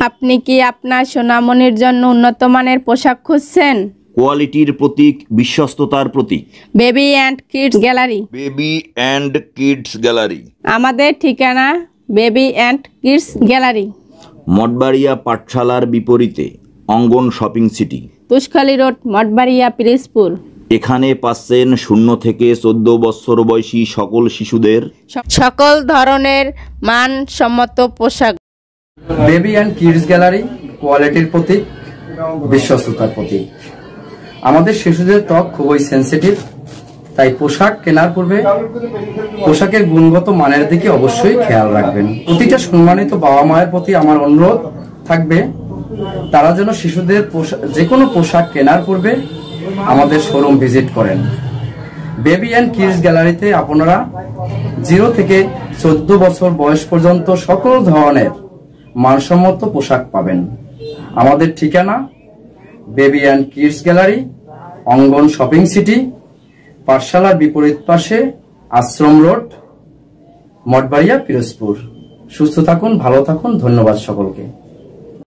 আপনি কি আপনার সোনামণির জন্য উন্নত মানের পোশাক খুঁজছেন? কোয়ালিটির প্রতীক, বিশ্বস্ততার প্রতীক। Baby and kids gallery. Baby and kids gallery. আমাদের ঠিকানা baby and kids gallery, Mathbaria পাঠশালার বিপরীতে Angan shopping city, Tushkhali road, Mathbaria, Pirojpur. এখানে পাচ্ছেন 0 থেকে 14 বছর বয়সী সকল শিশুদের সকল ধরনের মানসম্মত পোশাক। বেবি অ্যান্ড কিডস গ্যালারি, কোয়ালিটির প্রতীক, বিশ্বস্ততার প্রতীক। আমাদের শিশুদের ত্বক খুবই সেন্সিটিভ, তাই পোশাক কেনার পূর্বে পোশাকের গুণগত মানের দিকে অবশ্যই খেয়াল রাখবেন। প্রতিটা সম্মানিত বাবা মায়ের প্রতি আমার অনুরোধ থাকবে, তারা যেন শিশুদের যে কোনো পোশাক কেনার পূর্বে আমাদের শোরুম ভিজিট করেন। বেবি অ্যান্ড কিডস গ্যালারিতে আপনারা 0 থেকে 14 বছর বয়স পর্যন্ত সকল ধরনের মানসম্মত পোশাক পাবেন। আমাদের ঠিকানা baby and kids gallery, Angan shopping city, পাঠশালার বিপরীত পাশে, আশ্রম রোড, মঠবাড়িয়া, পিরোজপুর। সুস্থ থাকুন, ভালো থাকুন। ধন্যবাদ সকলকে।